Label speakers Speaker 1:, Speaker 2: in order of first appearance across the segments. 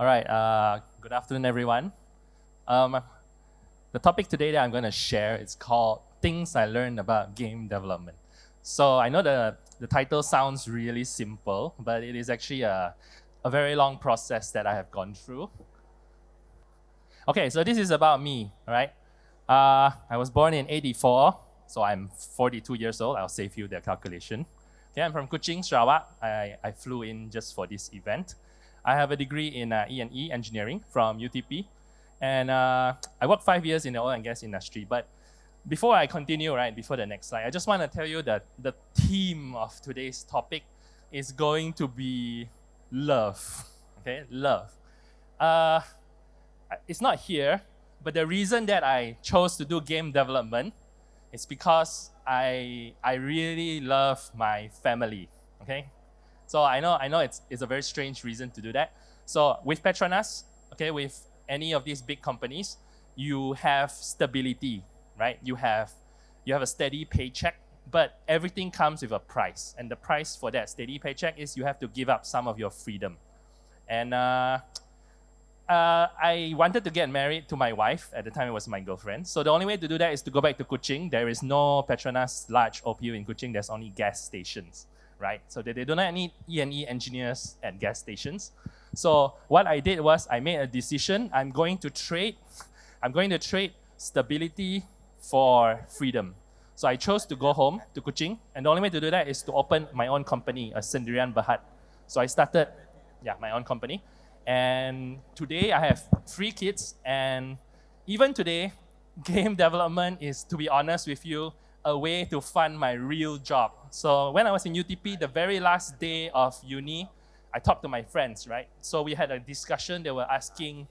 Speaker 1: All right, good afternoon, everyone. Um, the topic today that I'm going to share is called Things I Learned About Game Development. So I know the title sounds really simple, but it is actually a very long process that I have gone through. Okay, so this is about me, all right? I was born in 84, so I'm 42 years old. I'll save you the calculation. Okay, I'm from Kuching, Sarawak. I flew in just for this event. I have a degree in E&E engineering from UTP, and I worked 5 years in the oil and gas industry. But before I continue, right, before the next slide, I just want to tell you that the theme of today's topic is going to be love. Okay, love. Uh, it's not here, but the reason that I chose to do game development is because I really love my family. Okay, so I know it's a very strange reason to do that. So with Petronas, okay, with any of these big companies, you have stability, right? You have a steady paycheck, but everything comes with a price, and the price for that steady paycheck is you have to give up some of your freedom. And I wanted to get married to my wife. At the time, it was my girlfriend. So the only way to do that is to go back to Kuching. There is no Petronas large OPU in Kuching. There's only gas stations, right? So they do not need E&E engineers at gas stations. So what I did was I made a decision. I'm going to trade stability for freedom. So I chose to go home to Kuching, and the only way to do that is to open my own company, a Sendirian Berhad. So I started, my own company. And today I have 3 kids, and even today, game development is, to be honest with you, a way to fund my real job. So when I was in UTP, the very last day of uni, I talked to my friends, right? So we had a discussion. They were asking,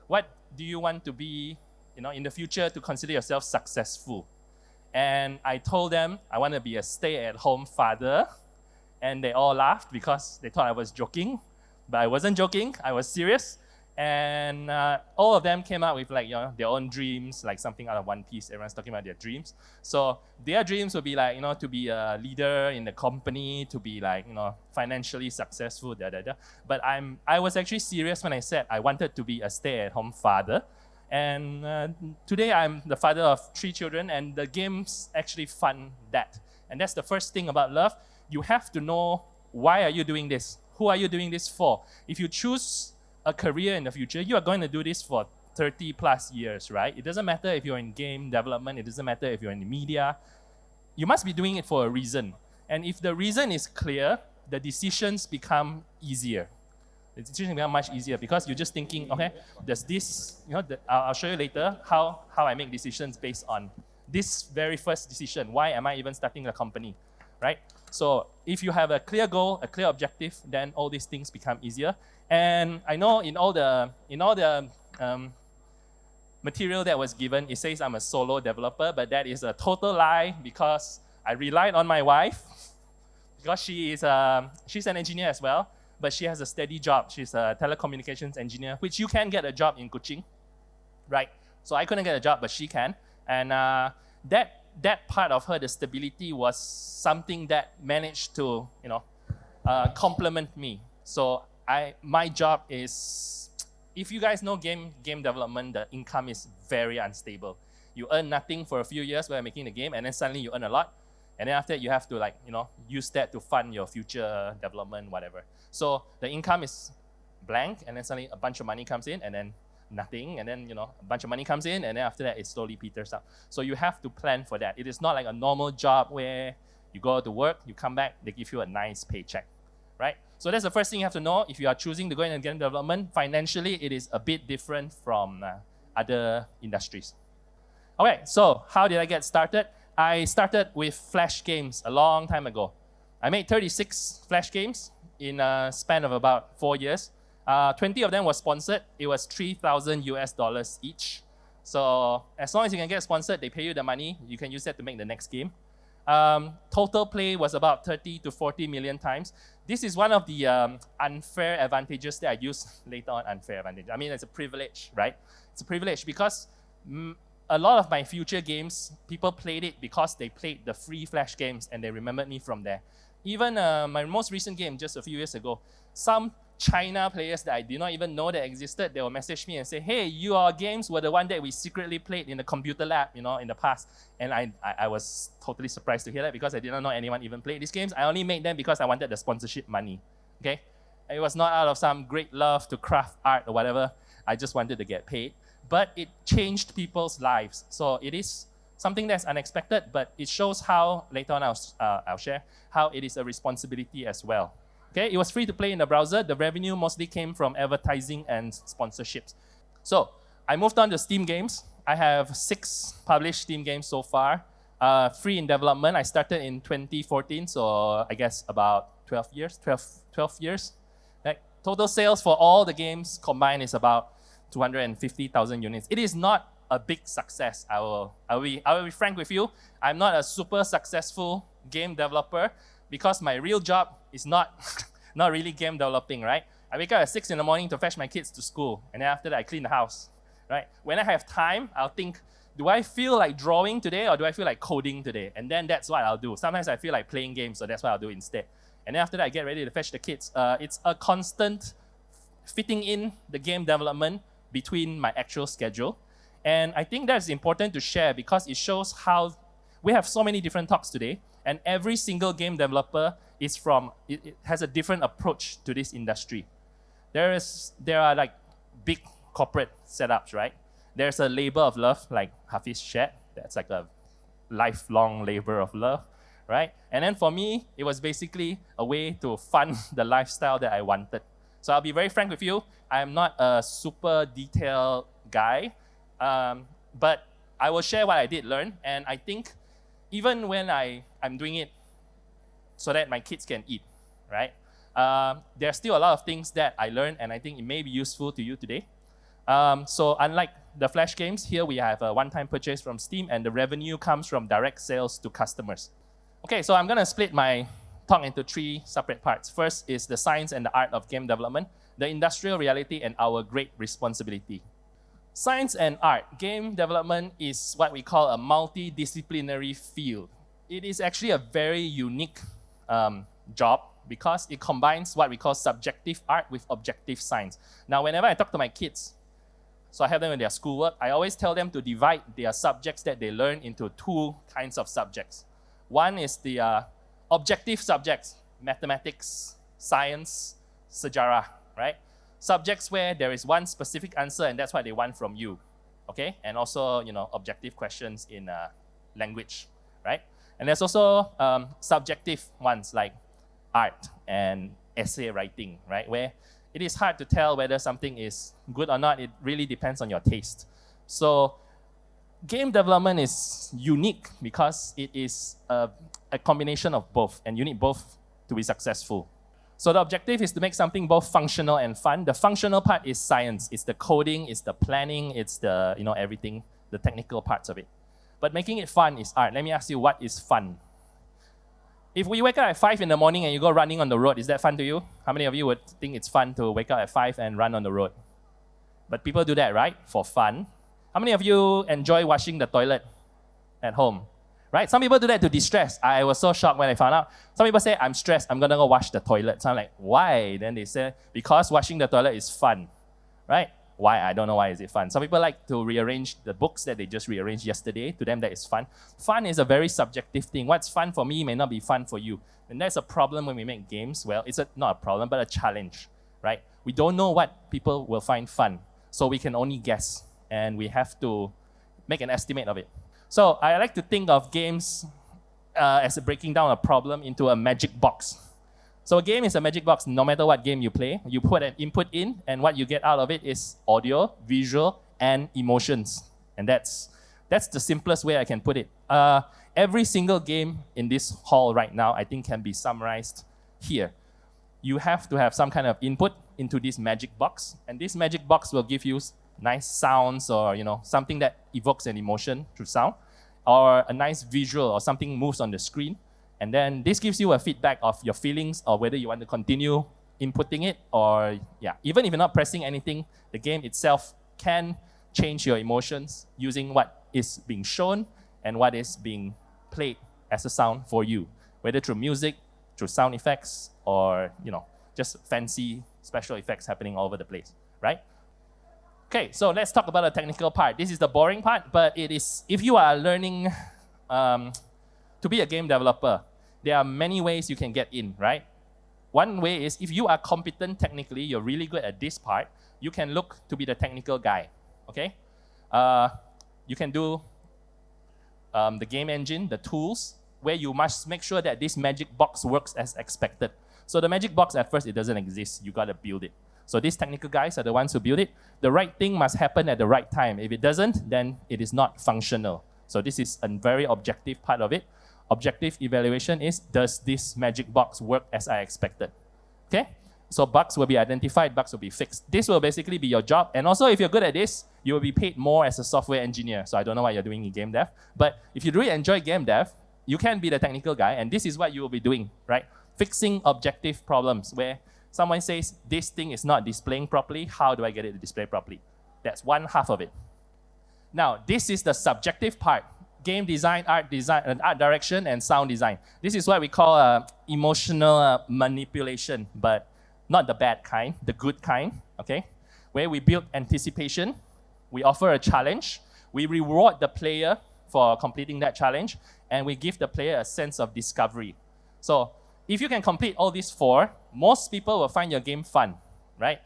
Speaker 1: what do you want to be, in the future to consider yourself successful? And I told them I want to be a stay-at-home father, and they all laughed because they thought I was joking. But I wasn't joking. I was serious. And all of them came out with their own dreams, like something out of One Piece. Everyone's talking about their dreams. So their dreams would be to be a leader in the company, to be financially successful, da da da. But I was actually serious when I said I wanted to be a stay-at-home father. And today I'm the father of 3 children, and the games actually fund that. And that's the first thing about love. You have to know, why are you doing this? Who are you doing this for? If you choose a career in the future, you are going to do this for 30 plus years, right? It doesn't matter if you're in game development, it doesn't matter if you're in the media. You must be doing it for a reason. And if the reason is clear, the decisions become easier. The decisions become much easier because you're just thinking, okay, there's this, I'll show you later how I make decisions based on this very first decision. Why am I even starting a company, right? So if you have a clear goal, a clear objective, then all these things become easier. And I know in all the material that was given, it says I'm a solo developer, but that is a total lie because I relied on my wife because she's an engineer as well, but she has a steady job. She's a telecommunications engineer, which you can get a job in Kuching, right? So I couldn't get a job, but she can. And that part of her, the stability, was something that managed to, complement me. So my job is, if you guys know game development, the income is very unstable. You earn nothing for a few years while making the game, and then suddenly you earn a lot. And then after that, you have to use that to fund your future development, whatever. So the income is blank, and then suddenly a bunch of money comes in, and then nothing, and then a bunch of money comes in, and then after that it slowly peters out. So you have to plan for that. It is not like a normal job where you go to work, you come back, they give you a nice paycheck, right? So that's the first thing you have to know. If you are choosing to go into game development, financially it is a bit different from other industries. Okay, so how did I get started? I started with Flash games a long time ago. I made 36 Flash games in a span of about 4 years. 20 of them was sponsored. It was $3,000 each. So as long as you can get sponsored, they pay you the money. You can use that to make the next game. Total play was about 30 to 40 million times. This is one of the unfair advantages that I use later on. Unfair advantage. I mean, it's a privilege, right? It's a privilege because a lot of my future games, people played it because they played the free Flash games and they remembered me from there. Even my most recent game, just a few years ago, some China players that I did not even know that existed. They will message me and say, hey, your games were the one that we secretly played in the computer lab, in the past. And I was totally surprised to hear that because I did not know anyone even played these games. I only made them because I wanted the sponsorship money, okay? It was not out of some great love to craft art or whatever. I just wanted to get paid. But it changed people's lives. So it is something that's unexpected, but it shows how, later on I'll share, how it is a responsibility as well. Okay, it was free to play in the browser. The revenue mostly came from advertising and sponsorships. So I moved on to Steam games. I have 6 published Steam games so far, free in development. I started in 2014, so I guess about 12 years. Like, total sales for all the games combined is about 250,000 units. It is not a big success. I will be frank with you. I'm not a super successful game developer because my real job is not really game developing, right? I wake up at 6 in the morning to fetch my kids to school, and then after that I clean the house, right? When I have time, I'll think, do I feel like drawing today or do I feel like coding today? And then that's what I'll do. Sometimes I feel like playing games, so that's what I'll do instead. And then after that I get ready to fetch the kids. It's a constant fitting in the game development between my actual schedule. And I think that's important to share because it shows how we have so many different talks today, and every single game developer it has a different approach to this industry. There are like big corporate setups, right? There's a labor of love, like Hafiz shared. That's like a lifelong labor of love, right? And then for me, it was basically a way to fund the lifestyle that I wanted. So I'll be very frank with you. I'm not a super detailed guy, but I will share what I did learn. And I think even when I'm doing it so that my kids can eat, right? There are still a lot of things that I learned, and I think it may be useful to you today. So unlike the Flash games, here we have a one-time purchase from Steam, and the revenue comes from direct sales to customers. Okay, so I'm going to split my talk into 3 separate parts. First is the science and the art of game development, the industrial reality, and our great responsibility. Science and art. Game development is what we call a multidisciplinary field. It is actually a very unique job because it combines what we call subjective art with objective science. Now, whenever I talk to my kids, so I have them in their schoolwork, I always tell them to divide their subjects that they learn into 2 kinds of subjects. One is the objective subjects, mathematics, science, sejarah, right? Subjects where there is one specific answer and that's what they want from you, okay? And also, objective questions in language, right? And there's also subjective ones like art and essay writing, right? Where it is hard to tell whether something is good or not. It really depends on your taste. So game development is unique because it is a combination of both, and you need both to be successful. So the objective is to make something both functional and fun. The functional part is science. It's the coding, it's the planning, it's the, everything, the technical parts of it. But making it fun is art. Let me ask you, what is fun? If we wake up at 5 in the morning and you go running on the road, is that fun to you? How many of you would think it's fun to wake up at 5 and run on the road? But people do that, right? For fun. How many of you enjoy washing the toilet at home? Right? Some people do that to distress. I was so shocked when I found out. Some people say, I'm stressed, I'm gonna go wash the toilet. So I'm like, why? Then they say, because washing the toilet is fun. Right? Why? I don't know why is it fun. Some people like to rearrange the books that they just rearranged yesterday. To them, that is fun. Fun is a very subjective thing. What's fun for me may not be fun for you. And that's a problem when we make games. Well, it's not a problem, but a challenge, right? We don't know what people will find fun. So we can only guess. And we have to make an estimate of it. So I like to think of games as breaking down a problem into a magic box. So a game is a magic box. No matter what game you play, you put an input in, and what you get out of it is audio, visual, and emotions. And that's the simplest way I can put it. Every single game in this hall right now, I think, can be summarized here. You have to have some kind of input into this magic box, and this magic box will give you nice sounds or something that evokes an emotion through sound, or a nice visual or something moves on the screen. And then this gives you a feedback of your feelings or whether you want to continue inputting it, or even if you're not pressing anything, the game itself can change your emotions using what is being shown and what is being played as a sound for you, whether through music, through sound effects, or just fancy special effects happening all over the place, right? Okay, so let's talk about the technical part. This is the boring part, but it is, if you are learning to be a game developer, there are many ways you can get in, right? One way is if you are competent technically, you're really good at this part, you can look to be the technical guy, okay? You can do the game engine, the tools, where you must make sure that this magic box works as expected. So the magic box, at first, it doesn't exist. You gotta build it. So these technical guys are the ones who build it. The right thing must happen at the right time. If it doesn't, then it is not functional. So this is a very objective part of it. Objective evaluation is, does this magic box work as I expected? Okay? So bugs will be identified, bugs will be fixed. This will basically be your job. And also, if you're good at this, you will be paid more as a software engineer. So I don't know what you're doing in game dev. But if you really enjoy game dev, you can be the technical guy, and this is what you will be doing, right? Fixing objective problems where someone says, this thing is not displaying properly, how do I get it to display properly? That's one half of it. Now, this is the subjective part. Game design, art direction, and sound design. This is what we call emotional manipulation, but not the bad kind, the good kind, okay? Where we build anticipation, we offer a challenge, we reward the player for completing that challenge, and we give the player a sense of discovery. So if you can complete all these four, most people will find your game fun, right?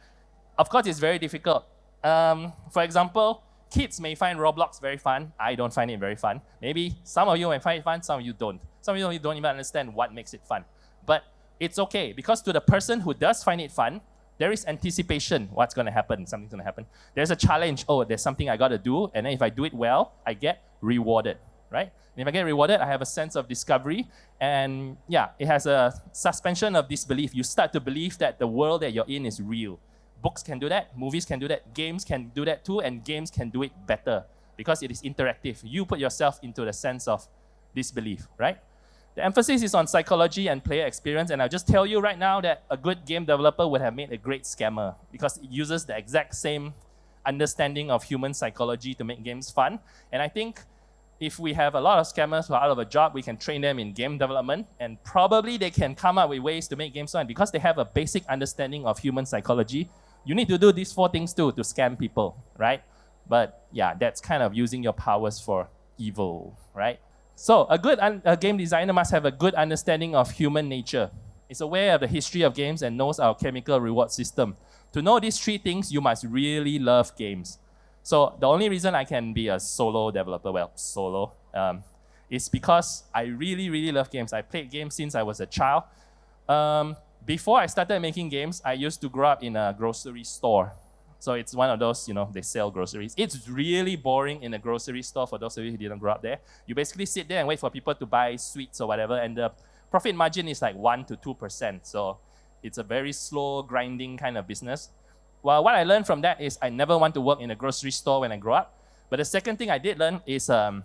Speaker 1: Of course, it's very difficult. For example, kids may find Roblox very fun. I don't find it very fun. Maybe some of you may find it fun, some of you don't. Some of you don't even understand what makes it fun. But it's okay, because to the person who does find it fun, there is anticipation, what's gonna happen, something's gonna happen. There's a challenge, oh, there's something I gotta do, and then if I do it well, I get rewarded, right? And if I get rewarded, I have a sense of discovery, and yeah, it has a suspension of disbelief. You start to believe that the world that you're in is real. Books can do that, movies can do that, games can do that too, and games can do it better because it is interactive. You put yourself into the sense of disbelief, right? The emphasis is on psychology and player experience, and I'll just tell you right now that a good game developer would have made a great scammer because it uses the exact same understanding of human psychology to make games fun. And I think if we have a lot of scammers who are out of a job, we can train them in game development, and probably they can come up with ways to make games fun because they have a basic understanding of human psychology. You need to do these four things too to scam people, right? But yeah, that's kind of using your powers for evil, right? So a good game designer must have a good understanding of human nature. Is aware of the history of games and knows our chemical reward system. To know these three things, you must really love games. So the only reason I can be a solo developer, is because I really, really love games. I played games since I was a child. Before I started making games, I used to grow up in a grocery store. So it's one of those, they sell groceries. It's really boring in a grocery store for those of you who didn't grow up there. You basically sit there and wait for people to buy sweets or whatever, and the profit margin is like 1% to 2%. So it's a very slow, grinding kind of business. Well, what I learned from that is I never want to work in a grocery store when I grow up. But the second thing I did learn is I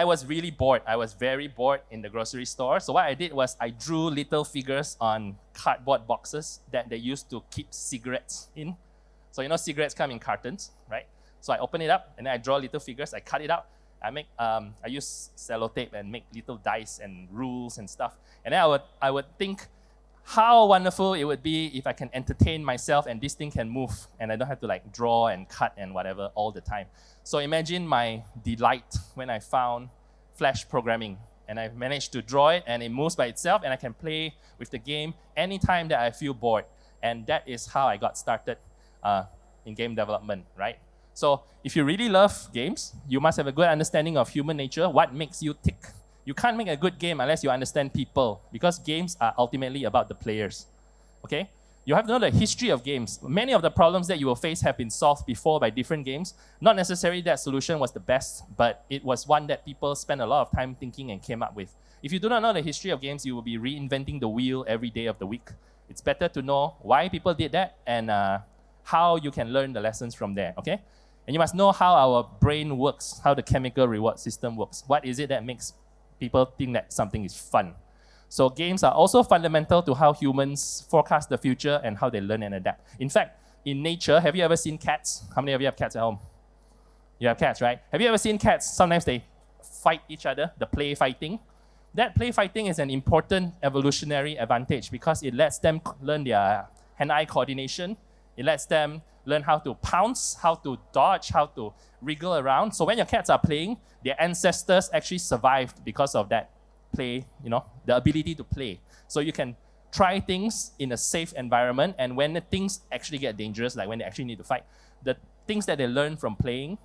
Speaker 1: was really bored. I was very bored in the grocery store. So what I did was I drew little figures on cardboard boxes that they used to keep cigarettes in. So cigarettes come in cartons, right? So I open it up and then I draw little figures. I cut it out. I use sellotape and make little dice and rules and stuff. And then I would think how wonderful it would be if I can entertain myself and this thing can move and I don't have to draw and cut and whatever all the time. So imagine my delight when I found Flash programming and I managed to draw it and it moves by itself and I can play with the game anytime that I feel bored. And that is how I got started in game development, right? So if you really love games, you must have a good understanding of human nature, what makes you tick. You can't make a good game unless you understand people, because games are ultimately about the players, okay? You have to know the history of games. Many of the problems that you will face have been solved before by different games. Not necessarily that solution was the best, but it was one that people spent a lot of time thinking and came up with. If you do not know the history of games, you will be reinventing the wheel every day of the week. It's better to know why people did that and how you can learn the lessons from there, okay? And you must know how our brain works, how the chemical reward system works. What is it that makes people think that something is fun? So games are also fundamental to how humans forecast the future and how they learn and adapt. In fact, in nature, have you ever seen cats? How many of you have cats at home? You have cats, right? Have you ever seen cats? Sometimes they fight each other, the play fighting. That play fighting is an important evolutionary advantage because it lets them learn their hand-eye coordination. It lets them learn how to pounce, how to dodge, how to wriggle around. So when your cats are playing, their ancestors actually survived because of that play, the ability to play. So you can try things in a safe environment, and when the things actually get dangerous, like when they actually need to fight, the things that they learn from playing,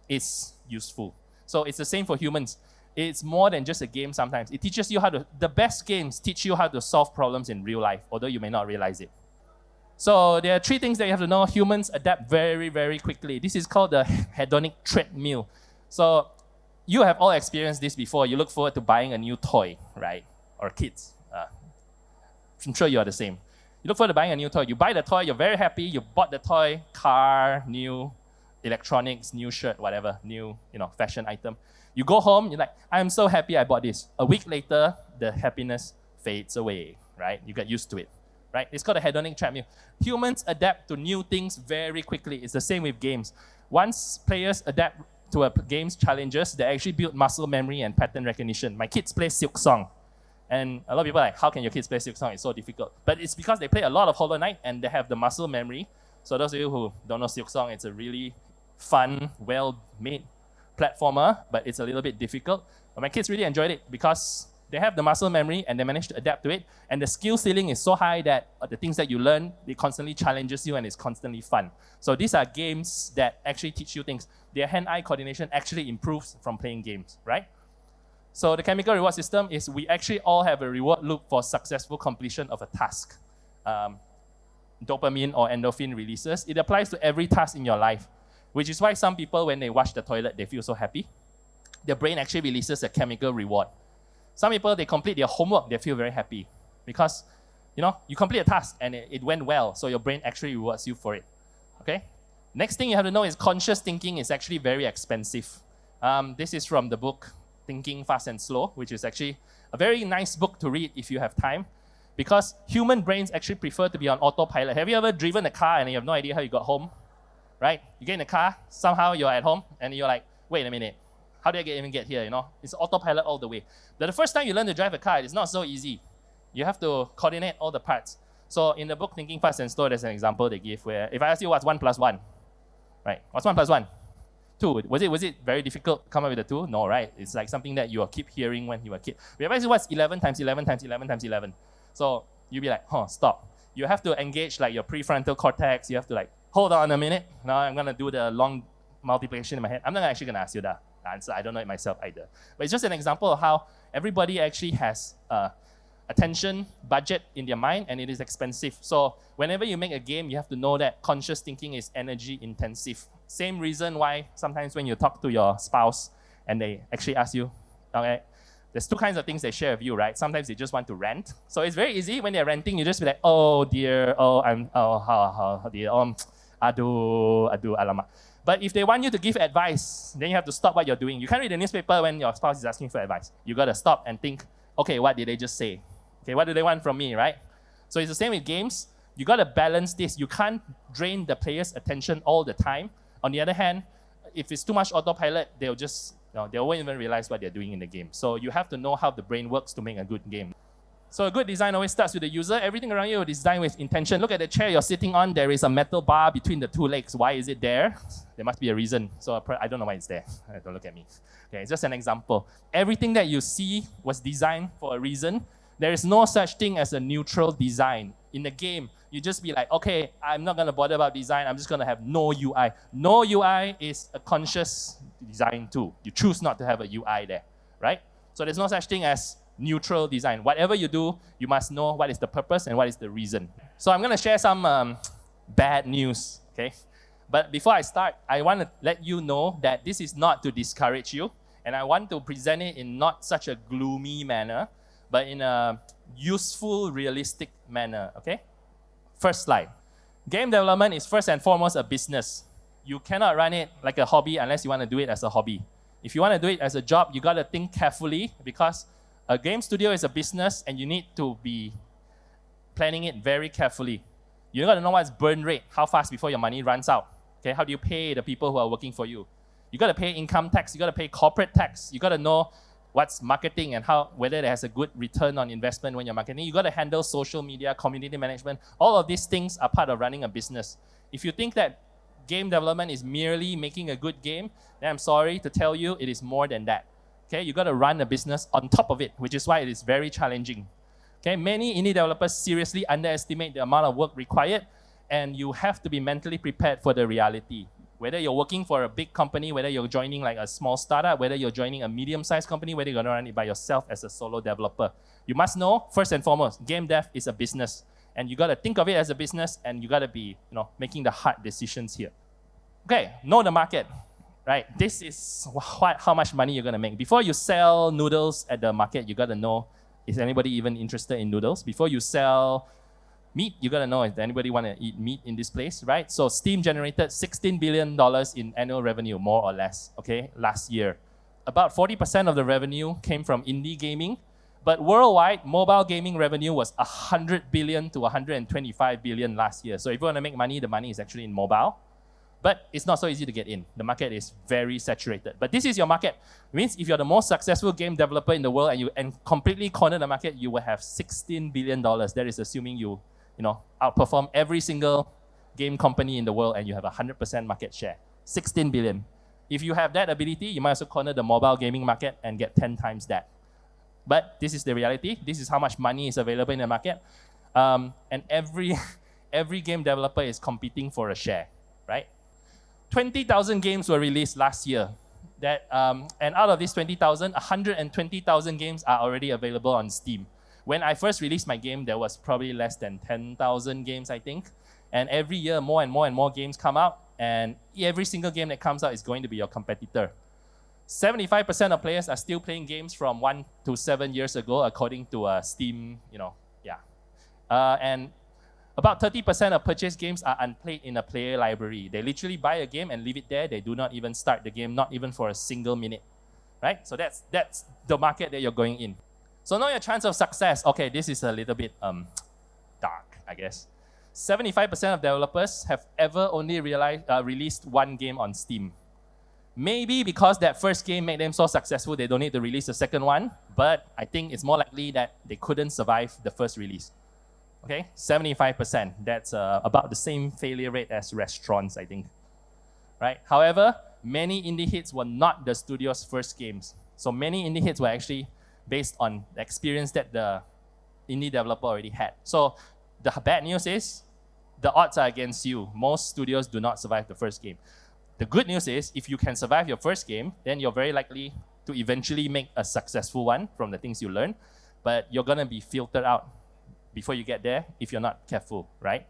Speaker 1: is useful. So it's the same for humans. It's more than just a game sometimes. It teaches you the best games teach you how to solve problems in real life, although you may not realize it. So there are 3 things that you have to know. Humans adapt very, very quickly. This is called the hedonic treadmill. So you have all experienced this before. You look forward to buying a new toy, right? Or kids. I'm sure you are the same. You look forward to buying a new toy. You buy the toy, you're very happy. You bought the toy, car, new electronics, new shirt, whatever, new fashion item. You go home, you're like, I'm so happy I bought this. A week later, the happiness fades away, right? You get used to it. Right? It's called a hedonic treadmill. Humans adapt to new things very quickly. It's the same with games. Once players adapt to a game's challenges, they actually build muscle memory and pattern recognition. My kids play Silk Song. And a lot of people are like, how can your kids play Silk Song? It's so difficult. But it's because they play a lot of Hollow Knight and they have the muscle memory. So those of you who don't know Silk Song, it's a really fun, well-made platformer, but it's a little bit difficult. But my kids really enjoyed it because they have the muscle memory and they manage to adapt to it. And the skill ceiling is so high that the things that you learn, it constantly challenges you and it's constantly fun. So these are games that actually teach you things. Their hand-eye coordination actually improves from playing games, right? So the chemical reward system is we actually all have a reward loop for successful completion of a task. Dopamine or endorphin releases. It applies to every task in your life, which is why some people, when they wash the toilet, they feel so happy. Their brain actually releases a chemical reward. Some people, they complete their homework, they feel very happy because, you complete a task and it went well, so your brain actually rewards you for it, okay? Next thing you have to know is conscious thinking is actually very expensive. This is from the book Thinking Fast and Slow, which is actually a very nice book to read if you have time, because human brains actually prefer to be on autopilot. Have you ever driven a car and you have no idea how you got home, right? You get in the car, somehow you're at home, and you're like, wait a minute, how did I even get here, It's autopilot all the way. But the first time you learn to drive a car, it's not so easy. You have to coordinate all the parts. So in the book Thinking Fast and Slow, there's an example they give where, if I ask you what's 1 plus 1, right? What's 1 plus 1? 2. Was it very difficult to come up with the 2? No, right? It's like something that you will keep hearing when you were a kid. But if I ask you what's 11 times 11 times 11 times 11? So you'll be like, stop. You have to engage like your prefrontal cortex. You have to like, hold on a minute. Now I'm going to do the long multiplication in my head. I'm not actually going to ask you that answer. I don't know it myself either. But it's just an example of how everybody actually has attention budget in their mind, and it is expensive. So whenever you make a game, you have to know that conscious thinking is energy intensive. Same reason why sometimes when you talk to your spouse and they actually ask you, okay, there's 2 kinds of things they share with you, right? Sometimes they just want to rant. So it's very easy when they're ranting, you just be like, oh dear, how dear, aduh, alamak. But if they want you to give advice, then you have to stop what you're doing. You can't read the newspaper when your spouse is asking for advice. You got to stop and think, okay, what did they just say? Okay, what do they want from me, right? So it's the same with games. You got to balance this. You can't drain the player's attention all the time. On the other hand, if it's too much autopilot, they'll just, they won't even realize what they're doing in the game. So you have to know how the brain works to make a good game. So a good design always starts with the user. Everything around you is designed with intention. Look at the chair you're sitting on. There is a metal bar between the 2 legs. Why is it there? There must be a reason. So I don't know why it's there. Don't look at me. Okay, it's just an example. Everything that you see was designed for a reason. There is no such thing as a neutral design. In the game, you just be like, okay, I'm not going to bother about design. I'm just going to have no UI. No UI is a conscious design too. You choose not to have a UI there, right? So there's no such thing as neutral design. Whatever you do, you must know what is the purpose and what is the reason. So I'm going to share some bad news, okay? But before I start, I want to let you know that this is not to discourage you, and I want to present it in not such a gloomy manner, but in a useful, realistic manner, okay? First slide. Game development is first and foremost a business. You cannot run it like a hobby unless you want to do it as a hobby. If you want to do it as a job, you got to think carefully, because a game studio is a business and you need to be planning it very carefully. You got to know what's burn rate, how fast before your money runs out. Okay, how do you pay the people who are working for you? You got to pay income tax, you got to pay corporate tax, you got to know what's marketing and whether it has a good return on investment when you're marketing. You got to handle social media, community management. All of these things are part of running a business. If you think that game development is merely making a good game, then I'm sorry to tell you, it is more than that. Okay, you got to run a business on top of it, which is why it is very challenging. Okay, many indie developers seriously underestimate the amount of work required, and you have to be mentally prepared for the reality. Whether you're working for a big company, whether you're joining like a small startup, whether you're joining a medium-sized company, whether you're gonna run it by yourself as a solo developer, you must know, first and foremost, game dev is a business. And you gotta think of it as a business, and you gotta be, making the hard decisions here. Okay, know the market, right? This is how much money you're gonna make. Before you sell noodles at the market, you gotta know, is anybody even interested in noodles? Before you sell meat, you gotta know, if anybody want to eat meat in this place, right? So Steam generated $16 billion in annual revenue, more or less, okay, last year. About 40% of the revenue came from indie gaming, but worldwide, mobile gaming revenue was 100 billion to 125 billion last year. So if you want to make money, the money is actually in mobile. But it's not so easy to get in. The market is very saturated. But this is your market. It means if you're the most successful game developer in the world and completely corner the market, you will have $16 billion. That is assuming you outperform every single game company in the world and you have 100% market share. 16 billion. If you have that ability, you might also corner the mobile gaming market and get 10 times that. But this is the reality. This is how much money is available in the market. And every game developer is competing for a share, right? 20,000 games were released last year. And out of these 20,000, 120,000 games are already available on Steam. When I first released my game, there was probably less than 10,000 games, I think. And every year, more and more games come out. And every single game that comes out is going to be your competitor. 75% of players are still playing games from 1 to 7 years ago, according to Steam, and about 30% of purchased games are unplayed in a player library. They literally buy a game and leave it there. They do not even start the game, not even for a single minute, right? So that's the market that you're going in. So know your chance of success. Okay, this is a little bit dark, I guess. 75% of developers have ever only released one game on Steam. Maybe because that first game made them so successful, they don't need to release the second one, but I think it's more likely that they couldn't survive the first release. Okay, 75%. That's about the same failure rate as restaurants, I think. Right? However, many indie hits were not the studio's first games. So many indie hits were actually based on the experience that the indie developer already had. So the bad news is, the odds are against you. Most studios do not survive the first game. The good news is, if you can survive your first game, then you're very likely to eventually make a successful one from the things you learn, but you're gonna be filtered out before you get there if you're not careful, right?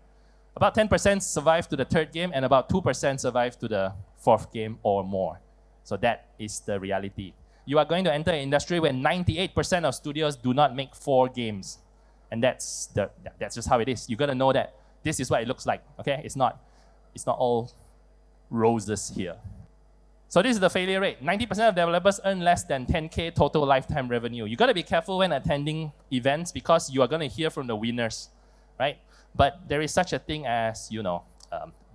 Speaker 1: About 10% survive to the third game and about 2% survive to the fourth game or more. So that is the reality. You are going to enter an industry where 98% of studios do not make 4 games. And that's just how it is. You gotta know that this is what it looks like, okay? It's not all roses here. So this is the failure rate. 90% of developers earn less than 10K total lifetime revenue. You gotta be careful when attending events because you are gonna hear from the winners, right? But there is such a thing as,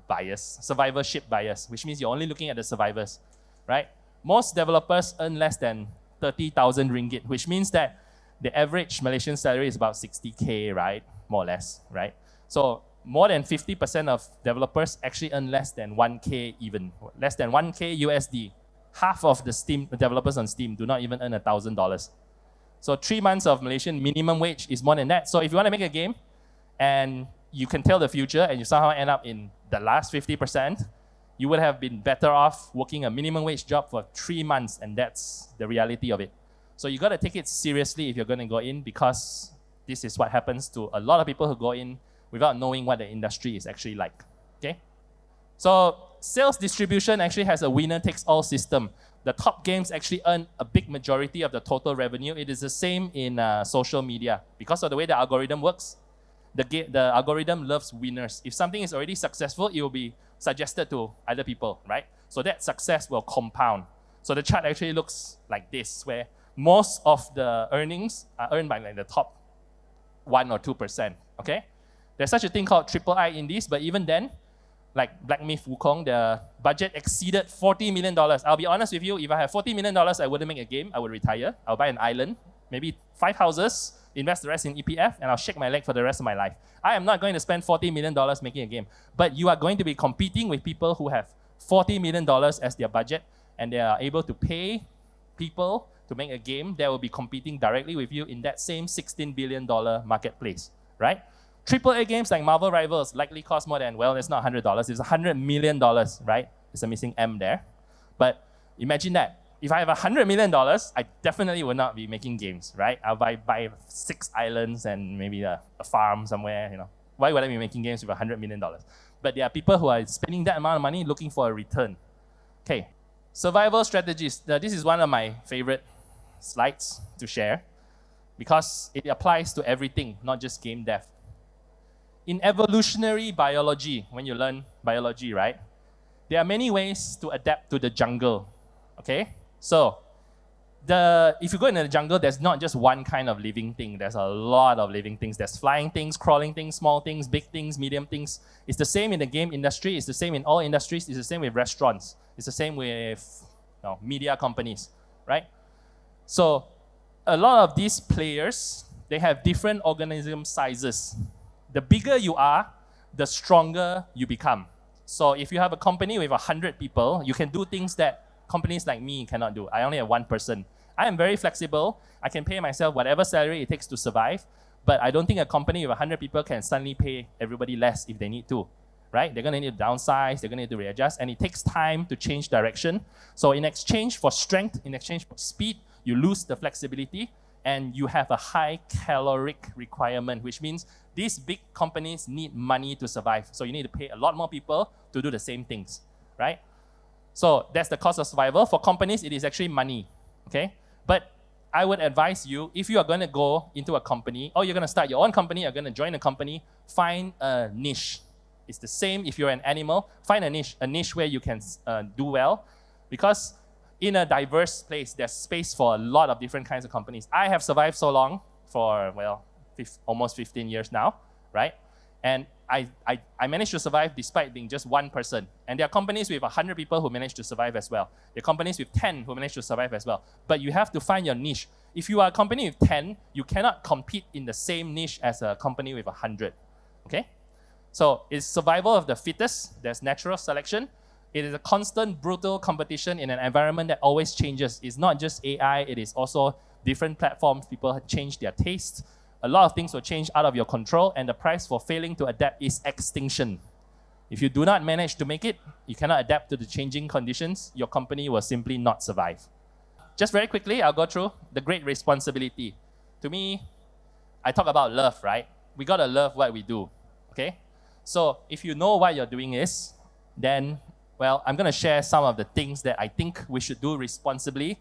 Speaker 1: bias, survivorship bias, which means you're only looking at the survivors, right? Most developers earn less than 30,000 ringgit, which means that the average Malaysian salary is about 60K, right? More or less, right? So more than 50% of developers actually earn less than 1K even, less than 1K USD. Half of the Steam developers on Steam do not even earn $1,000. So 3 months of Malaysian minimum wage is more than that. So if you want to make a game and you can tell the future and you somehow end up in the last 50%, you would have been better off working a minimum wage job for 3 months, and that's the reality of it. So you got to take it seriously if you're going to go in, because this is what happens to a lot of people who go in without knowing what the industry is actually like, okay? So sales distribution actually has a winner-takes-all system. The top games actually earn a big majority of the total revenue. It is the same in social media. Because of the way the algorithm works, the algorithm loves winners. If something is already successful, it will be suggested to other people, right? So that success will compound. So the chart actually looks like this, where most of the earnings are earned by like the top 1 or 2%, okay? There's such a thing called triple I indies, but even then, like Black Myth Wukong, the budget exceeded $40 million. I'll be honest with you, if I have $40 million, I wouldn't make a game. I would retire. I'll buy an island, maybe 5 houses, invest the rest in EPF, and I'll shake my leg for the rest of my life. I am not going to spend $40 million making a game. But you are going to be competing with people who have $40 million as their budget, and they are able to pay people to make a game that will be competing directly with you in that same $16 billion marketplace, right? AAA games like Marvel Rivals likely cost more than, well, it's not $100, it's $100 million, right? It's a missing M there. But imagine that. If I have $100 million, I definitely will not be making games, right? I'll buy 6 islands and maybe a farm somewhere, you know. Why would I be making games with $100 million? But there are people who are spending that amount of money looking for a return. Okay, survival strategies. This is one of my favorite slides to share because it applies to everything, not just game dev. In evolutionary biology, when you learn biology, right, there are many ways to adapt to the jungle, okay? So, if you go into the jungle, there's not just one kind of living thing. There's a lot of living things. There's flying things, crawling things, small things, big things, medium things. It's the same in the game industry. It's the same in all industries. It's the same with restaurants. It's the same with media companies, right? So, a lot of these players, they have different organism sizes. The bigger you are, the stronger you become. So if you have a company with 100 people, you can do things that companies like me cannot do. I only have 1 person. I am very flexible. I can pay myself whatever salary it takes to survive, but I don't think a company with 100 people can suddenly pay everybody less if they need to, right? They're going to need to downsize, they're going to need to readjust, and it takes time to change direction. So in exchange for strength, in exchange for speed, you lose the flexibility, and you have a high caloric requirement, which means these big companies need money to survive. So you need to pay a lot more people to do the same things, right? So that's the cost of survival. For companies, it is actually money, okay? But I would advise you, if you are going to go into a company, or you're going to start your own company, you're going to join a company, find a niche. It's the same if you're an animal. Find a niche where you can do well, because in a diverse place, there's space for a lot of different kinds of companies. I have survived so long for, well, almost 15 years now, right? And I managed to survive despite being just 1 person. And there are companies with 100 people who manage to survive as well. There are companies with 10 who manage to survive as well. But you have to find your niche. If you are a company with 10, you cannot compete in the same niche as a company with 100, okay? So it's survival of the fittest. There's natural selection. It is a constant, brutal competition in an environment that always changes. It's not just AI, it is also different platforms. People change their tastes. A lot of things will change out of your control, and the price for failing to adapt is extinction. If you do not manage to make it, you cannot adapt to the changing conditions, your company will simply not survive. Just very quickly, I'll go through the great responsibility. To me, I talk about love, right? We gotta love what we do, okay? So if you know what you're doing is, then, well, I'm gonna share some of the things that I think we should do responsibly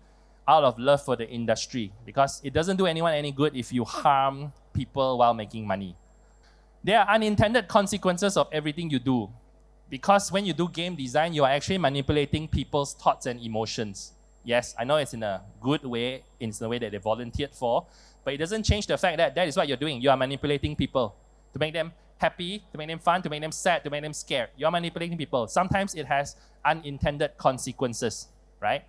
Speaker 1: out of love for the industry, because it doesn't do anyone any good if you harm people while making money. There are unintended consequences of everything you do, because when you do game design, you are actually manipulating people's thoughts and emotions. Yes, I know it's in a good way, it's the way that they volunteered for, but it doesn't change the fact that that is what you're doing. You are manipulating people to make them happy, to make them fun, to make them sad, to make them scared. You're manipulating people. Sometimes it has unintended consequences, right?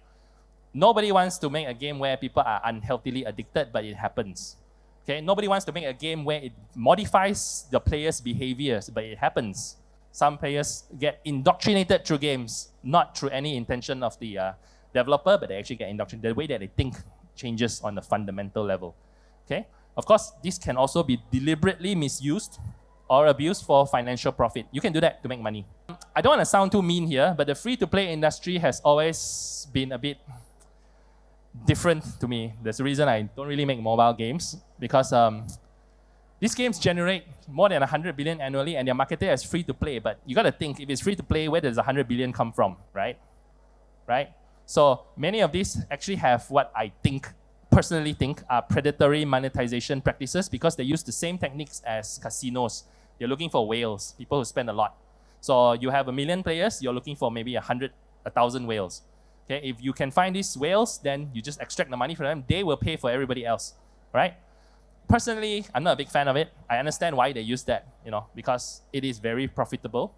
Speaker 1: Nobody wants to make a game where people are unhealthily addicted, but it happens. Okay? Nobody wants to make a game where it modifies the players' behaviors, but it happens. Some players get indoctrinated through games, not through any intention of the developer, but they actually get indoctrinated. The way that they think changes on the fundamental level. Okay? Of course, this can also be deliberately misused or abused for financial profit. You can do that to make money. I don't want to sound too mean here, but the free-to-play industry has always been a bit different to me. That's the reason I don't really make mobile games, because these games generate more than 100 billion annually, and they're marketed as free-to-play. But you got to think, if it's free-to-play, where does 100 billion come from, right? Right? So many of these actually have what I personally think are predatory monetization practices, because they use the same techniques as casinos. You're looking for whales, people who spend a lot. So you have 1 million players, you're looking for maybe 1,000 whales. Okay, if you can find these whales, then you just extract the money from them. They will pay for everybody else, right? Personally, I'm not a big fan of it. I understand why they use that, because it is very profitable.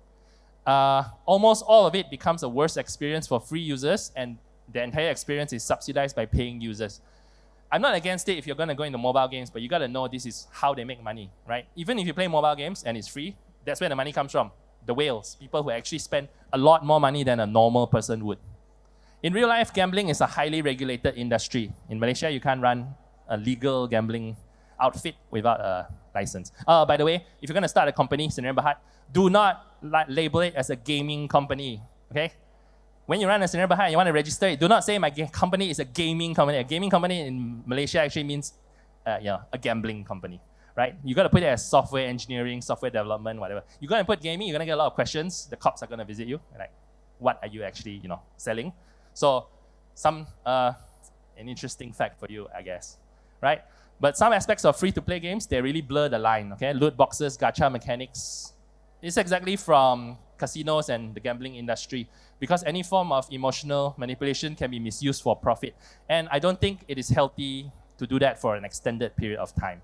Speaker 1: almost all of it becomes a worse experience for free users, and the entire experience is subsidized by paying users. I'm not against it if you're going to go into mobile games, but you got to know this is how they make money, right? Even if you play mobile games and it's free, that's where the money comes from. The whales, people who actually spend a lot more money than a normal person would. In real life, gambling is a highly regulated industry. In Malaysia, you can't run a legal gambling outfit without a license. By the way, if you're going to start a company, Sdn Bhd, do not label it as a gaming company, okay? When you run a Sdn Bhd and you want to register it, do not say my company is a gaming company. A gaming company in Malaysia actually means a gambling company, right? You got to put it as software engineering, software development, whatever. You're going to put gaming, you're going to get a lot of questions. The cops are going to visit you. Like, what are you actually, selling? So, an interesting fact for you, I guess, right? But some aspects of free-to-play games, they really blur the line, okay? Loot boxes, gacha mechanics. It's exactly from casinos and the gambling industry, because any form of emotional manipulation can be misused for profit. And I don't think it is healthy to do that for an extended period of time.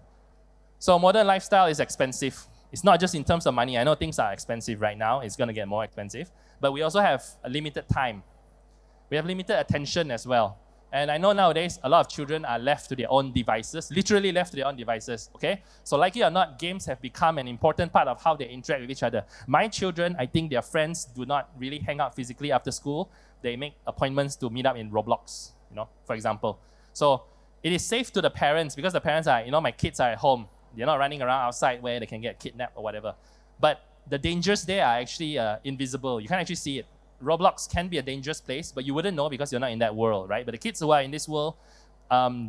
Speaker 1: So modern lifestyle is expensive. It's not just in terms of money. I know things are expensive right now. It's going to get more expensive. But we also have a limited time. We have limited attention as well. And I know nowadays, a lot of children are left to their own devices, literally left to their own devices, okay? So like it or not, games have become an important part of how they interact with each other. My children, I think their friends do not really hang out physically after school. They make appointments to meet up in Roblox, for example. So it is safe to the parents because the parents are, my kids are at home. They're not running around outside where they can get kidnapped or whatever. But the dangers there are actually invisible. You can't actually see it. Roblox can be a dangerous place, but you wouldn't know because you're not in that world, right? But the kids who are in this world,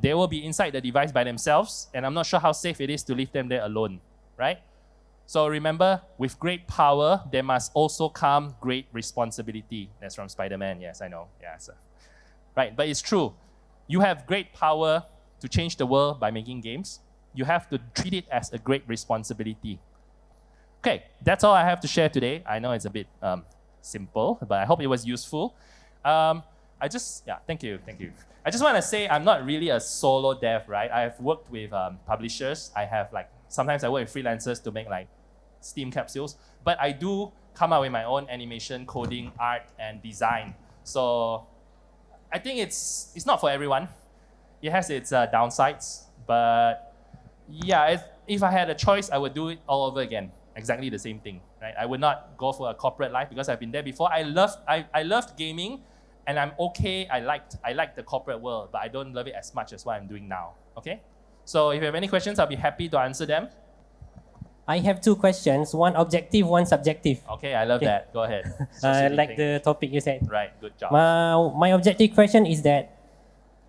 Speaker 1: they will be inside the device by themselves, and I'm not sure how safe it is to leave them there alone, right? So remember, with great power, there must also come great responsibility. That's from Spider-Man, yes, I know. Yeah, so. Right, but it's true. You have great power to change the world by making games. You have to treat it as a great responsibility. Okay, that's all I have to share today. I know it's a bit simple, but I hope it was useful. Thank you. I just want to say I'm not really a solo dev, right? I've worked with publishers. Sometimes I work with freelancers to make Steam capsules, but I do come up with my own animation, coding, art, and design. So I think it's not for everyone. It has its downsides, but yeah, if I had a choice, I would do it all over again. Exactly the same thing, right? I would not go for a corporate life because I've been there before. I loved gaming, and I'm okay. I liked the corporate world, but I don't love it as much as what I'm doing now. Okay, so if you have any questions, I'll be happy to answer them.
Speaker 2: I have two questions. One objective, one subjective.
Speaker 1: Okay, I love that. Go ahead.
Speaker 2: Like the topic you said.
Speaker 1: Right. Good job.
Speaker 2: My objective question is that,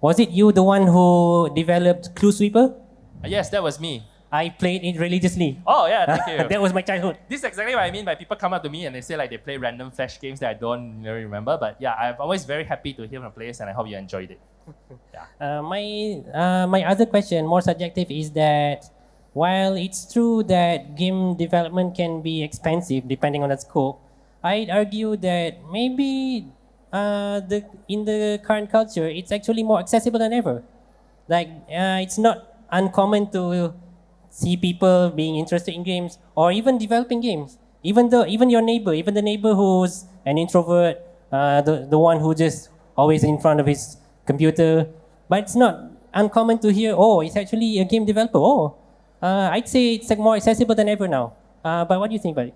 Speaker 2: was it you the one who developed Clue Sweeper?
Speaker 1: Yes, that was me.
Speaker 2: I played it religiously.
Speaker 1: Oh yeah, thank you.
Speaker 2: That was my childhood.
Speaker 1: This is exactly what I mean by people come up to me and they say they play random flash games that I don't really remember. But yeah, I'm always very happy to hear from players, and I hope you enjoyed it. Yeah.
Speaker 2: My other question, more subjective, is that while it's true that game development can be expensive depending on the scope, I'd argue that maybe in the current culture, it's actually more accessible than ever. It's not uncommon to see people being interested in games or even developing games. Even the neighbor who's an introvert, the one who just always in front of his computer. But it's not uncommon to hear, it's actually a game developer. I'd say it's more accessible than ever now. But what do you think about it?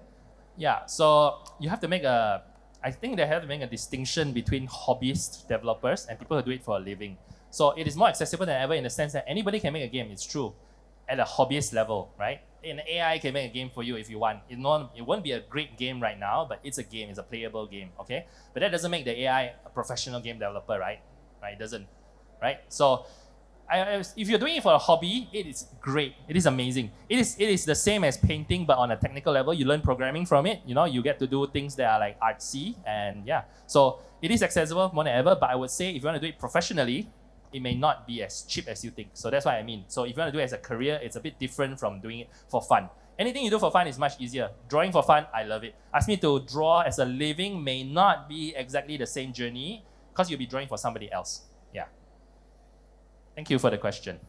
Speaker 1: Yeah, so you have to I think they have to make a distinction between hobbyist developers and people who do it for a living. So it is more accessible than ever in the sense that anybody can make a game, it's true, at a hobbyist level, right? An AI can make a game for you if you want. It won't be a great game right now, but it's a game, it's a playable game, okay? But that doesn't make the AI a professional game developer, right? It doesn't, right? So if you're doing it for a hobby, it is great. It is amazing. It is the same as painting, but on a technical level. You learn programming from it. You get to do things that are artsy, and yeah. So it is accessible more than ever. But I would say if you want to do it professionally, it may not be as cheap as you think. So that's what I mean. So if you want to do it as a career, it's a bit different from doing it for fun. Anything you do for fun is much easier. Drawing for fun, I love it. Ask me to draw as a living may not be exactly the same journey because you'll be drawing for somebody else. Yeah. Thank you for the question.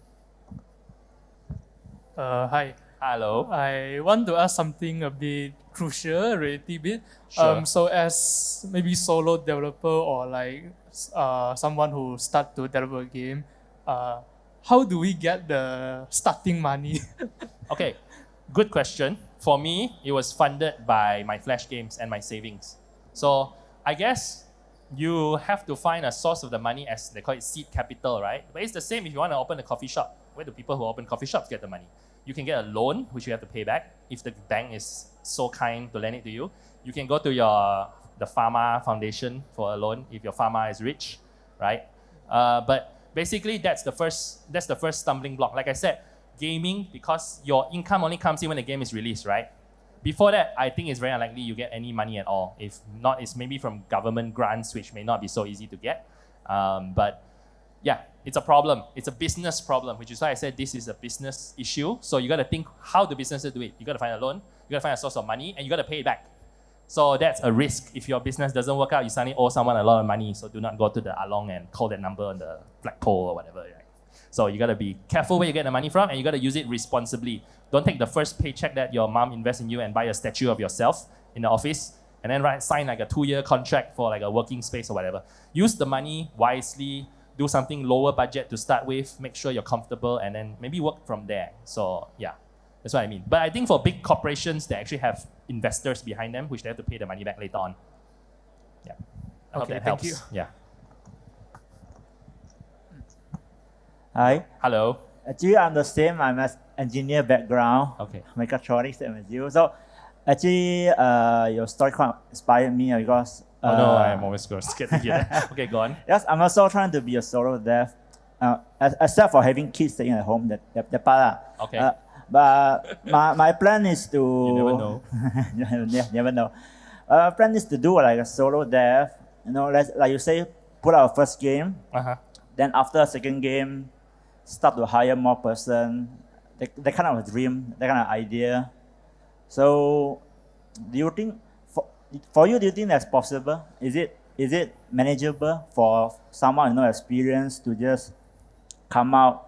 Speaker 3: Hi.
Speaker 1: Hello.
Speaker 3: I want to ask something a bit crucial, relatively bit.
Speaker 1: Sure.
Speaker 3: So as maybe solo developer or like someone who start to develop a game, how do we get the starting money?
Speaker 1: Okay, good question. For me, it was funded by my Flash games and my savings. So I guess you have to find a source of the money, as they call it, seed capital, right? But it's the same if you want to open a coffee shop. Where do people who open coffee shops get the money? You can get a loan, which you have to pay back if the bank is so kind to lend it to you. You can go to the pharma foundation for a loan if your pharma is rich, right? But basically, that's the first stumbling block. Like I said, gaming, because your income only comes in when the game is released, right? Before that, I think it's very unlikely you get any money at all. If not, it's maybe from government grants, which may not be so easy to get. But yeah, it's a problem. It's a business problem, which is why I said this is a business issue. So you got to think how the businesses do it. You got to find a loan, you got to find a source of money, and you got to pay it back. So that's a risk. If your business doesn't work out, you suddenly owe someone a lot of money. So do not go to the Along and call that number on the flagpole or whatever. Right? So you gotta be careful where you get the money from, and you gotta use it responsibly. Don't take the first paycheck that your mom invests in you and buy a statue of yourself in the office, and then sign like a 2-year contract for like a working space or whatever. Use the money wisely. Do something lower budget to start with. Make sure you're comfortable, and then maybe work from there. So yeah, that's what I mean. But I think for big corporations, they actually have investors behind them, which they have to pay the money back later on. Yeah, I hope that helps.
Speaker 3: Thank you.
Speaker 1: Yeah.
Speaker 4: Hi.
Speaker 1: Hello.
Speaker 4: Actually, I'm the same. I'm an engineer background.
Speaker 1: Okay.
Speaker 4: Mechatronics, same as you. So, actually, your story quite inspired me because.
Speaker 1: Oh no, I'm always scared to hear that. Okay, go on.
Speaker 4: Yes, I'm also trying to be a solo dev. Except for having kids staying at home, that part.
Speaker 1: Okay.
Speaker 4: But my plan is to.
Speaker 1: You never know.
Speaker 4: Never know. Plan is to do like a solo dev. You know, like you say, put out a first game.
Speaker 1: Uh-huh.
Speaker 4: Then after a second game, start to hire more person. That kind of a dream, that kind of idea. So, do you think for you? Do you think that's possible? Is it manageable for someone with no experience to just come out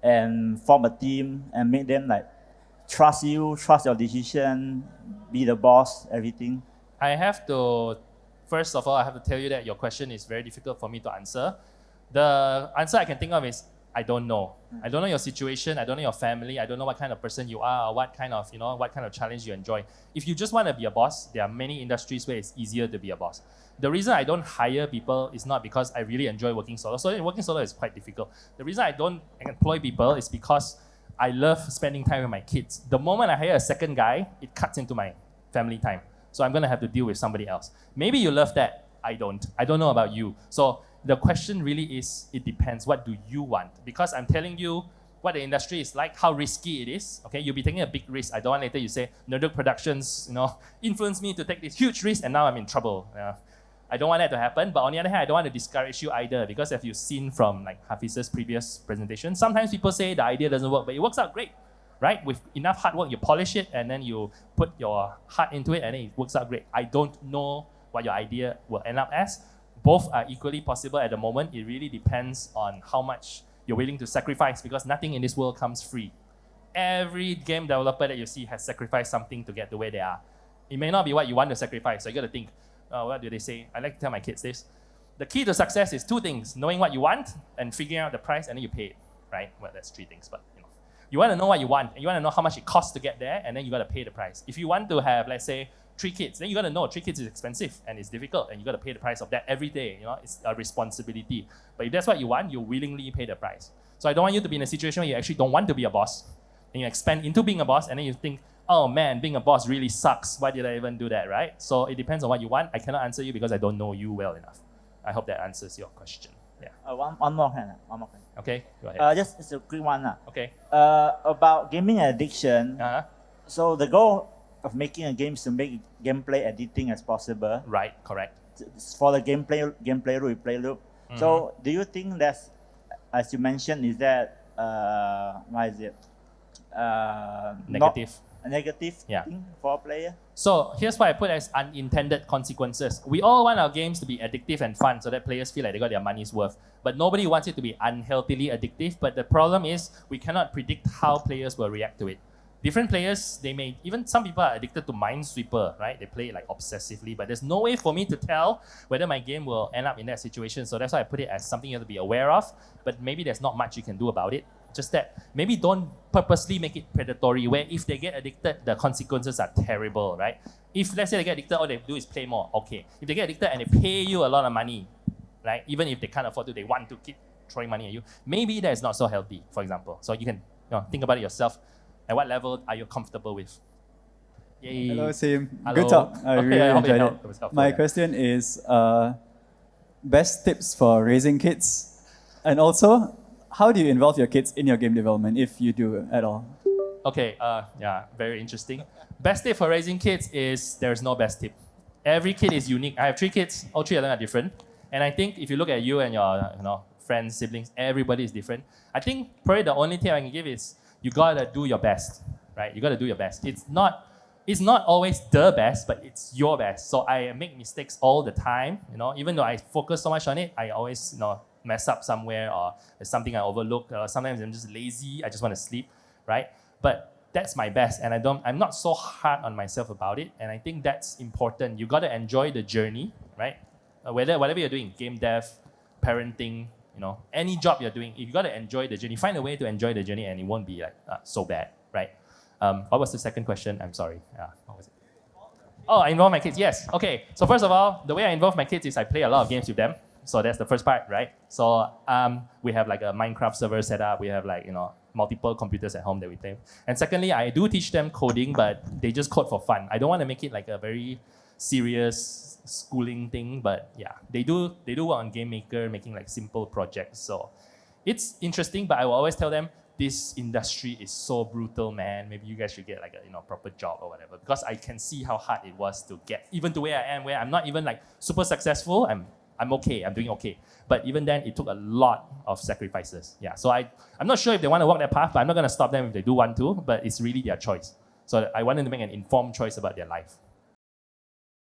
Speaker 4: and form a team and make them like trust you, trust your decision, be the boss, everything?
Speaker 1: I have to, first of all, I have to tell you that your question is very difficult for me to answer. The answer I can think of is I don't know. I don't know your situation. I don't know your family. I don't know what kind of person you are, or what kind of challenge you enjoy. If you just want to be a boss, there are many industries where it's easier to be a boss. The reason I don't hire people is not because I really enjoy working solo. So working solo is quite difficult. The reason I don't employ people is because I love spending time with my kids. The moment I hire a second guy, it cuts into my family time. So I'm going to have to deal with somebody else. Maybe you love that. I don't. I don't know about you. So the question really is, it depends. What do you want? Because I'm telling you what the industry is like, how risky it is. Okay, you'll be taking a big risk. I don't want later you say, Nerdook Productions, influenced me to take this huge risk and now I'm in trouble. I don't want that to happen. But on the other hand, I don't want to discourage you either, because as you've seen from like Hafiz's previous presentation, sometimes people say the idea doesn't work, but it works out great, right? With enough hard work, you polish it and then you put your heart into it and then it works out great. I don't know what your idea will end up as. Both are equally possible at the moment. It really depends on how much you're willing to sacrifice, because nothing in this world comes free. Every game developer that you see has sacrificed something to get to where they are. It may not be what you want to sacrifice, so you got to think, what do they say? I like to tell my kids this. The key to success is 2 things: knowing what you want and figuring out the price, and then you pay it, right? Well, that's 3 things, but you want to know what you want, and you want to know how much it costs to get there, and then you got to pay the price. If you want to have, let's say, 3 kids, then you got to know 3 kids is expensive and it's difficult, and you got to pay the price of that every day. It's a responsibility. But if that's what you want, you willingly pay the price. So I don't want you to be in a situation where you actually don't want to be a boss, and you expand into being a boss, and then you think, oh man, being a boss really sucks. Why did I even do that, right? So it depends on what you want. I cannot answer you because I don't know you well enough. I hope that answers your question. Yeah.
Speaker 4: One more kind.
Speaker 1: Okay, go ahead.
Speaker 4: Just a quick one.
Speaker 1: Okay.
Speaker 4: About gaming addiction.
Speaker 1: Uh-huh.
Speaker 4: So the goal of making a game is to make gameplay editing as possible.
Speaker 1: Right, correct.
Speaker 4: For the gameplay replay loop.
Speaker 1: Mm-hmm.
Speaker 4: So do you think that's, as you mentioned, is that what is it?
Speaker 1: Negative.
Speaker 4: A negative
Speaker 1: Yeah.
Speaker 4: thing for a player?
Speaker 1: So here's what I put as unintended consequences. We all want our games to be addictive and fun so that players feel like they got their money's worth. But nobody wants it to be unhealthily addictive. But the problem is we cannot predict how players will react to it. different players, they may, even some people are addicted to Minesweeper, right? They play it like obsessively, but there's no way for me to tell whether my game will end up in that situation. So that's why I put it as something you have to be aware of, but maybe there's not much you can do about it. Just that maybe don't purposely make it predatory, where if they get addicted, the consequences are terrible, right? If let's say they get addicted, all they do is play more, okay. If they get addicted and they pay you a lot of money, right? Even if they can't afford to, they want to keep throwing money at you. Maybe that is not so healthy, for example. So you can think about it yourself. At what level are you comfortable with? Yay.
Speaker 5: Hello, Sim.
Speaker 1: Hello.
Speaker 5: Good talk. I
Speaker 1: Okay,
Speaker 5: really
Speaker 1: I hope it
Speaker 5: enjoyed
Speaker 1: helped.
Speaker 5: it.
Speaker 1: It was helpful,
Speaker 5: My
Speaker 1: yeah.
Speaker 5: question is best tips for raising kids, and also how do you involve your kids in your game development if you do at all?
Speaker 1: Okay, yeah, very interesting. Best tip for raising kids is there's no best tip. Every kid is unique. I have 3 kids, all 3 of them are different. And I think if you look at you and your friends, siblings, everybody is different. I think probably the only tip I can give is you gotta do your best, right? You gotta do your best. It's not always the best, but it's your best. So I make mistakes all the time, even though I focus so much on it, I always, mess up somewhere, or there's something I overlook, or sometimes I'm just lazy, I just want to sleep, right? But that's my best, and I'm not so hard on myself about it, and I think that's important. You gotta enjoy the journey, right? Whatever you're doing, game dev, parenting, any job you're doing, you gotta enjoy the journey. Find a way to enjoy the journey, and it won't be like so bad, right? What was the second question? I'm sorry. What was it? Oh, I involve my kids. Yes. Okay. So first of all, the way I involve my kids is I play a lot of games with them. So that's the first part, right? So we have like a Minecraft server set up. We have multiple computers at home that we play. And secondly, I do teach them coding, but they just code for fun. I don't want to make it like a very serious schooling thing, but yeah, they do work on Game Maker, making like simple projects. So it's interesting, but I will always tell them, this industry is so brutal, man. Maybe you guys should get like a proper job or whatever, because I can see how hard it was to get even to where I am, where I'm not even like super successful. I'm okay, I'm doing okay. But even then, it took a lot of sacrifices. Yeah, so I'm not sure if they want to walk that path, but I'm not going to stop them if they do want to, but it's really their choice. So I want them to make an informed choice about their life.